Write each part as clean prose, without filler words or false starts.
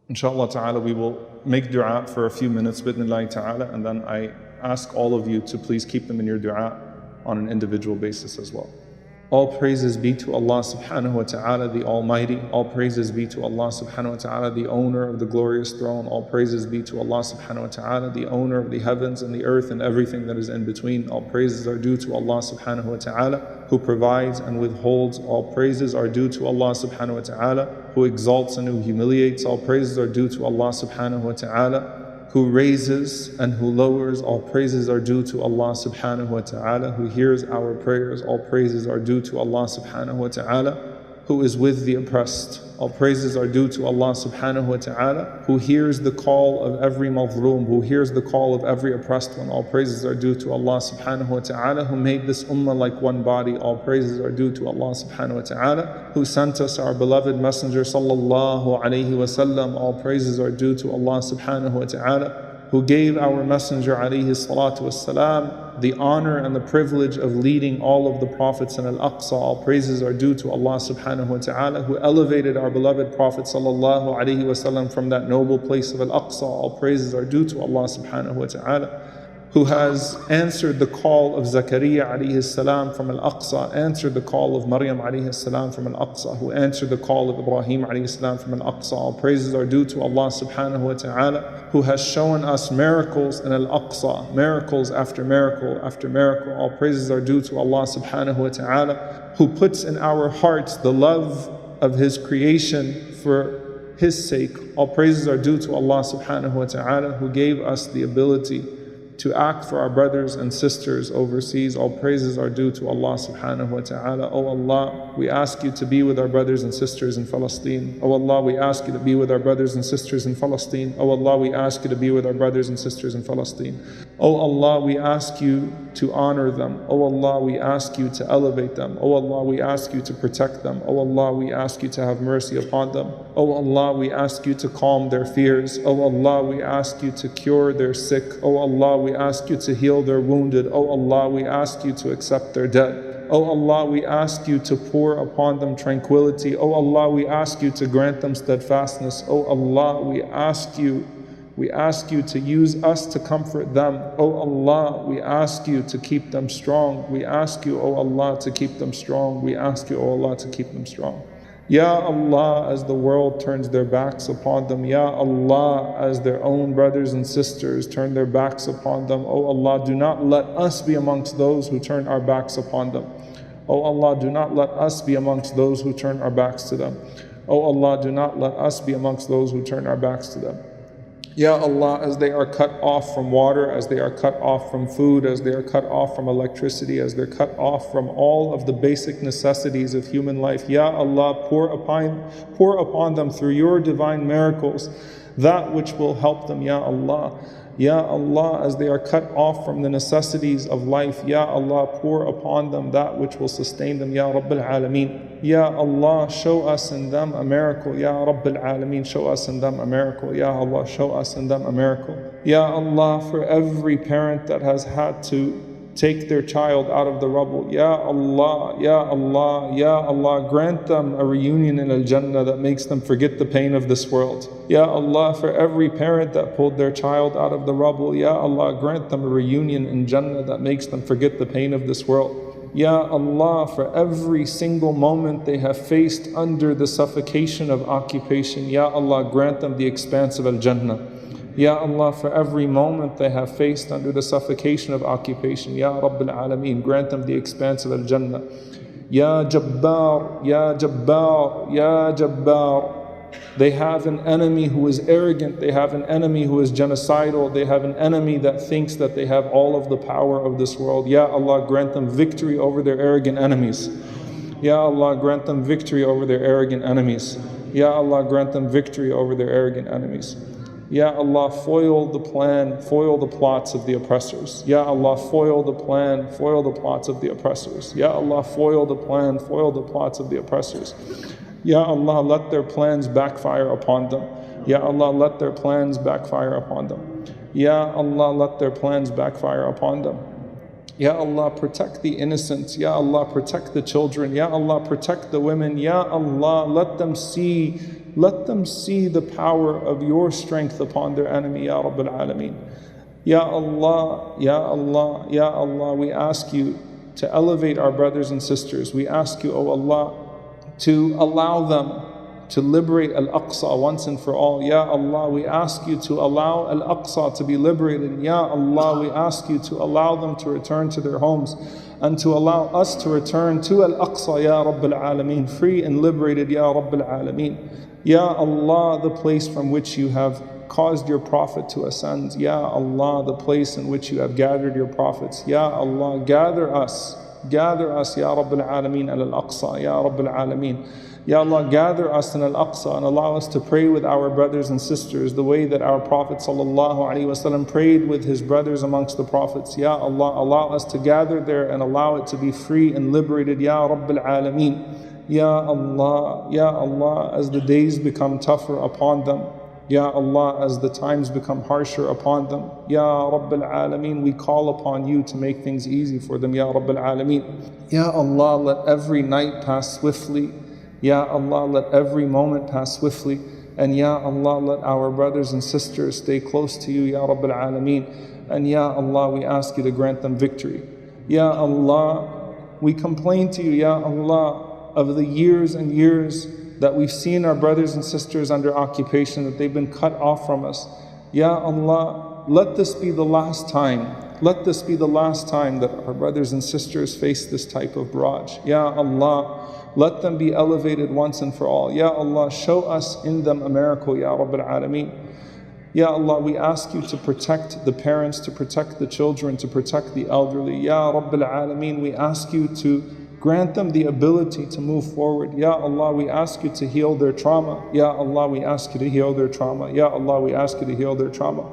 Inshallah ta'ala, we will make dua for a few minutes, bidnillahi ta'ala, and then I ask all of you to please keep them in your dua on an individual basis as well. All praises be to Allah subhanahu wa ta'ala, the Almighty. All praises be to Allah subhanahu wa ta'ala, the owner of the glorious throne. All praises be to Allah subhanahu wa ta'ala, the owner of the heavens and the earth and everything that is in between. All praises are due to Allah subhanahu wa ta'ala, who provides and withholds. All praises are due to Allah subhanahu wa ta'ala, who exalts and who humiliates. All praises are due to Allah subhanahu wa ta'ala, who raises and who lowers. All praises are due to Allah subhanahu wa ta'ala, who hears our prayers. All praises are due to Allah subhanahu wa ta'ala, who is with the oppressed. All praises are due to Allah subhanahu wa ta'ala, who hears the call of every mazloom, who hears the call of every oppressed one. All praises are due to Allah subhanahu wa ta'ala, who made this ummah like one body. All praises are due to Allah subhanahu wa ta'ala, who sent us our beloved messenger sallallahu alayhi wa sallam. All praises are due to Allah subhanahu wa ta'ala, who gave our messenger alayhi salatu wassalam the honor and the privilege of leading all of the prophets in Al-Aqsa. All praises are due to Allah subhanahu wa ta'ala, who elevated our beloved Prophet sallallahu alayhi wa sallam from that noble place of Al-Aqsa. All praises are due to Allah subhanahu wa ta'ala, who has answered the call of Zakaria alayhi salam from Al-Aqsa, answered the call of Maryam alayhi salam from Al-Aqsa, who answered the call of Ibrahim alayhi salam from Al-Aqsa. All praises are due to Allah subhanahu wa ta'ala, who has shown us miracles in Al-Aqsa, miracles after miracle after miracle. All praises are due to Allah subhanahu wa ta'ala, who puts in our hearts the love of His creation for His sake. All praises are due to Allah subhanahu wa ta'ala, who gave us the ability to act for our brothers and sisters overseas. All praises are due to Allah subhanahu wa ta'ala. Oh Allah, we ask you to be with our brothers and sisters in Palestine. Oh Allah, we ask you to be with our brothers and sisters in Palestine. Oh Allah, we ask you to be with our brothers and sisters in Palestine. Oh Allah, we ask you to honor them. Oh Allah, we ask you to elevate them. Oh Allah, we ask you to protect them. Oh Allah, we ask you to have mercy upon them. Oh Allah, we ask you to calm their fears. Oh Allah, we ask you to cure their sick. Oh Allah, we ask you to heal their wounded. Oh Allah, we ask you to accept their dead. Oh Allah, we ask you to pour upon them tranquility. Oh Allah, we ask you to grant them steadfastness. Oh Allah, we ask you to use us to comfort them. Oh Allah, we ask you to keep them strong. We ask you, oh Allah, to keep them strong. We ask you, oh Allah, to keep them strong. Ya Allah, as the world turns their backs upon them, Ya Allah, as their own brothers and sisters turn their backs upon them, oh Allah, do not let us be amongst those who turn our backs upon them. Oh Allah, do not let us be amongst those who turn our backs to them. Oh Allah, do not let us be amongst those who turn our backs to them. Ya Allah, as they are cut off from water, as they are cut off from food, as they are cut off from electricity, as they're cut off from all of the basic necessities of human life, Ya Allah, pour upon them through your divine miracles that which will help them, Ya Allah. Ya Allah, as they are cut off from the necessities of life, Ya Allah, pour upon them that which will sustain them, Ya Rabbil Alameen. Ya Allah, show us in them a miracle, Ya Rabbil Alameen, show us in them a miracle, Ya Allah, show us in them a miracle. Ya Allah, for every parent that has had to take their child out of the rubble, Ya Allah, Ya Allah, Ya Allah, grant them a reunion in Al-Jannah that makes them forget the pain of this world. Ya Allah, for every parent that pulled their child out of the rubble, Ya Allah, grant them a reunion in Jannah that makes them forget the pain of this world. Ya Allah, for every single moment they have faced under the suffocation of occupation, Ya Allah, grant them the expanse of Al-Jannah. Ya Allah, for every moment they have faced under the suffocation of occupation, Ya Rabbil Alameen, grant them the expanse of Al-Jannah. Ya Jabbar, Ya Jabbar, Ya Jabbar. They have an enemy who is arrogant, they have an enemy who is genocidal, they have an enemy that thinks that they have all of the power of this world. Ya Allah, grant them victory over their arrogant enemies. Ya Allah, grant them victory over their arrogant enemies. Ya Allah, grant them victory over their arrogant enemies. Ya Allah, foil the plan, foil the plots of the oppressors. Ya Allah, foil the plan, foil the plots of the oppressors. Ya Allah, foil the plan, foil the plots of the oppressors. Ya Allah, let their plans backfire upon them. Ya Allah, let their plans backfire upon them. Ya Allah, let their plans backfire upon them. Ya Allah, protect the innocents. Ya Allah, protect the children. Ya Allah, protect the women. Ya Allah, let them see let them see the power of your strength upon their enemy, Ya Rabbil Alameen. Ya Allah, Ya Allah, Ya Allah, we ask you to elevate our brothers and sisters. We ask you, O Allah, to allow them to liberate Al-Aqsa once and for all. Ya Allah, we ask you to allow Al-Aqsa to be liberated. Ya Allah, we ask you to allow them to return to their homes and to allow us to return to Al-Aqsa, Ya Rabbil Alameen, free and liberated, Ya Rabbil Alameen. Ya Allah, the place from which you have caused your Prophet to ascend. Ya Allah, the place in which you have gathered your prophets. Ya Allah, gather us, Ya Rabbil Alameen, Al-Aqsa, Ya Rabbil Alameen. Ya Allah, gather us in Al-Aqsa and allow us to pray with our brothers and sisters the way that our Prophet ﷺ prayed with his brothers amongst the prophets. Ya Allah, allow us to gather there and allow it to be free and liberated, Ya Rabbil Alameen. Ya Allah, as the days become tougher upon them, Ya Allah, as the times become harsher upon them, Ya Rabbil Alameen, we call upon you to make things easy for them, Ya Rabbil Alameen. Ya Allah, let every night pass swiftly. Ya Allah, let every moment pass swiftly. And Ya Allah, let our brothers and sisters stay close to you, Ya Rabbil Alameen. And Ya Allah, we ask you to grant them victory. Ya Allah, we complain to you, Ya Allah, of the years and years that we've seen our brothers and sisters under occupation, that they've been cut off from us. Ya Allah, let this be the last time. Let this be the last time that our brothers and sisters face this type of barrage. Ya Allah, let them be elevated once and for all. Ya Allah, show us in them a miracle, Ya Rabbil Alameen. Ya Allah, we ask you to protect the parents, to protect the children, to protect the elderly. Ya Rabbil Alameen, we ask you to grant them the ability to move forward. Ya Allah, we ask you to heal their trauma. Ya Allah, we ask you to heal their trauma. Ya Allah, we ask you to heal their trauma.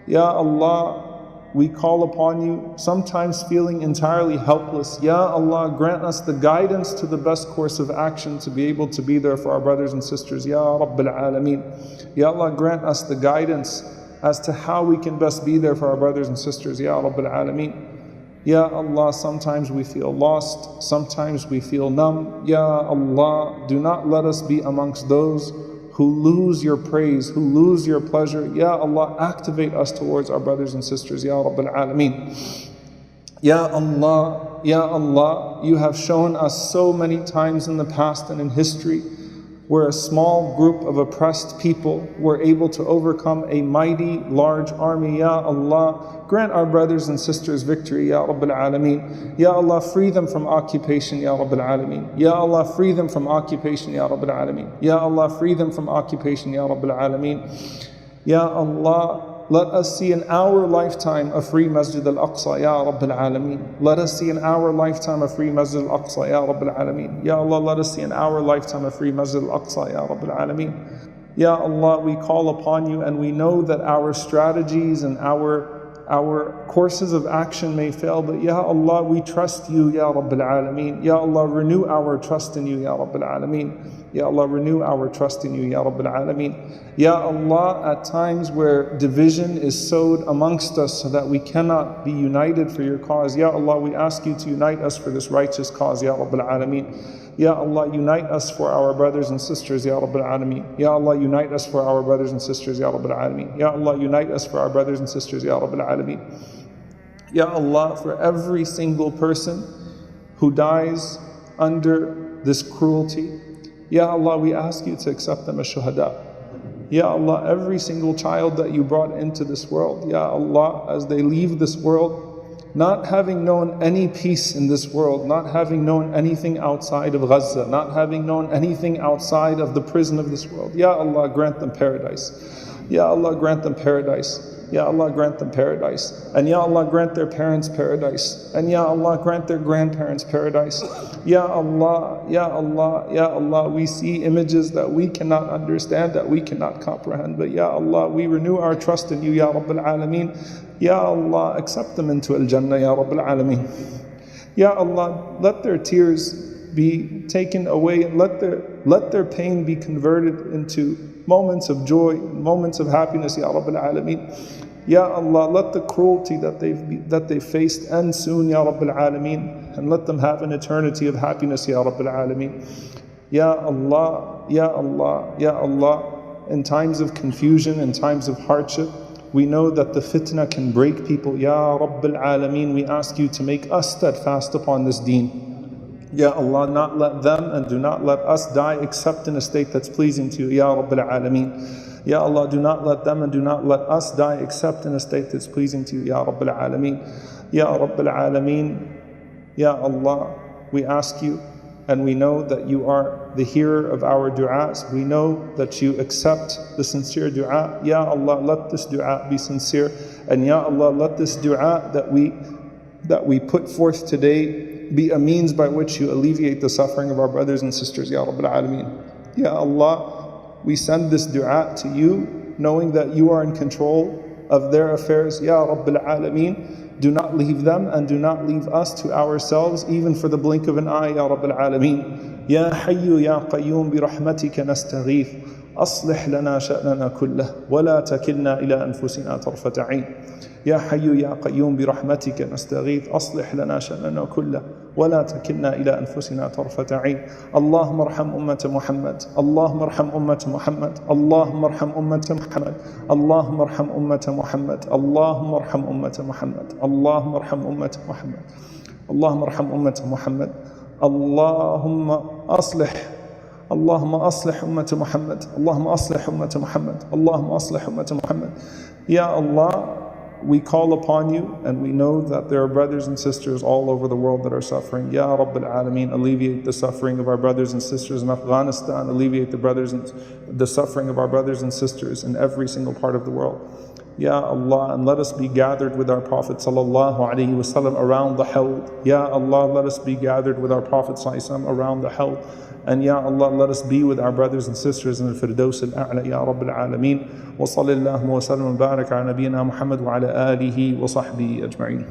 Ya Allah, we call upon you, sometimes feeling entirely helpless. Ya Allah, grant us the guidance to the best course of action to be able to be there for our brothers and sisters. Ya Rabbil Alameen. Ya Allah, grant us the guidance as to how we can best be there for our brothers and sisters. Ya Rabbil Alameen. Ya Allah, sometimes we feel lost, sometimes we feel numb. Ya Allah, do not let us be amongst those who lose your praise, who lose your pleasure. Ya Allah, activate us towards our brothers and sisters, Ya Rabbil Alameen. Ya Allah, you have shown us so many times in the past and in history where a small group of oppressed people were able to overcome a mighty, large army. Ya Allah, grant our brothers and sisters victory, Ya Rabbil Alameen. Ya Allah, free them from occupation, Ya Rabbil Alameen. Ya Allah, free them from occupation, Ya Rabbil Alameen. Ya Allah, free them from occupation, Ya Rabbil Alameen. Ya Allah, let us see in our lifetime a free Masjid al-Aqsa, Ya Rabbil Alameen. Let us see in our lifetime a free Masjid al-Aqsa, Ya Rabbil Alameen. Ya Allah, let us see in our lifetime a free Masjid al-Aqsa, Ya Rabbil Alameen. Ya Allah, we call upon you and we know that our strategies and our courses of action may fail, but Ya Allah, we trust you, Ya Rabbil Alameen. Ya Allah, renew our trust in you, Ya Rabbil Alameen. Ya Allah, renew our trust in you, Ya Rabbil Alameen. Ya Allah, at times where division is sowed amongst us so that we cannot be united for your cause, Ya Allah, we ask you to unite us for this righteous cause, Ya Rabbil Alameen. Ya Allah, unite us for our brothers and sisters, Ya Rabbil Alameen. Ya Allah, unite us for our brothers and sisters, Ya Rabbil Alameen. Ya Allah, unite us for our brothers and sisters, Ya Rabbil Alameen. Ya Allah, for every single person who dies under this cruelty, Ya Allah, we ask you to accept them as shuhada. Ya Allah, every single child that you brought into this world, Ya Allah, as they leave this world, not having known any peace in this world, not having known anything outside of Gaza, not having known anything outside of the prison of this world, Ya Allah, grant them paradise. Ya Allah, grant them paradise. Ya Allah, grant them paradise. And Ya Allah, grant their parents paradise. And Ya Allah, grant their grandparents paradise. Ya Allah, Ya Allah, Ya Allah, we see images that we cannot understand, that we cannot comprehend. But Ya Allah, we renew our trust in you, Ya Rabbil Alameen. Ya Allah, accept them into Al-Jannah, Ya Rabbil Alameen. Ya Allah, let their tears be taken away and let their pain be converted into moments of joy, moments of happiness, Ya Rabbil Alameen. Ya Allah, let the cruelty that they've faced end soon, Ya Rabbil Alameen, and let them have an eternity of happiness, Ya Rabbil Alameen. Ya Allah, Ya Allah, Ya Allah. In times of confusion, in times of hardship, we know that the fitna can break people. Ya Rabbil Alameen, we ask you to make us steadfast upon this deen. Ya Allah, not let them and do not let us die except in a state that's pleasing to you. Ya Rabbil Alameen. Ya Allah, do not let them and do not let us die except in a state that's pleasing to you. Ya Rabbil Alameen. Ya Rabbil Alameen. Ya Allah, we ask you, and we know that you are the hearer of our du'as. We know that you accept the sincere du'a. Ya Allah, let this du'a be sincere. And Ya Allah, let this du'a that we put forth today be a means by which you alleviate the suffering of our brothers and sisters. Ya Rabbil Alameen. Ya Allah, we send this du'a to you, knowing that you are in control of their affairs. Ya Rabbil Alameen. Do not leave them and do not leave us to ourselves even for the blink of an eye, Ya Rabbil Alameen. Ya Hayyu Ya Qayyum bi rahmatika nastaghith. أصلح لنا شأننا كله ولا تكلنا إلى أنفسنا طرفة عين. يا حي يا قيوم برحمتك نستغيث أصلح لنا شأننا كله ولا تكلنا إلى أنفسنا طرفة عين. اللهم ارحم أمة محمد. اللهم ارحم أمة محمد. اللهم ارحم أمة محمد. اللهم ارحم أمة محمد. اللهم ارحم أمة محمد. اللهم ارحم أمة محمد. اللهم ارحم أمة محمد. اللهم أصلح أمة محمد. اللهم أصلح أمة محمد. اللهم أصلح أمة محمد. Ya Allah, we call upon you and we know that there are brothers and sisters all over the world that are suffering. Ya Rabbil Alameen, alleviate the suffering of our brothers and sisters in Afghanistan, alleviate the suffering of our brothers and sisters in every single part of the world. Ya Allah, and let us be gathered with our Prophet sallallahu alaihi wasallam around the Hawd. Ya Allah, let us be gathered with our Prophet sallallahu alaihi wasallam around the Hawd. And Ya Allah, let us be with our brothers and sisters in the Firdaus al-A'la, Ya Rabbil Alameen. Wa sallallahu wa sallam wa barak ala nabiyyina Muhammad wa ala alihi wa sahbihi ajma'in.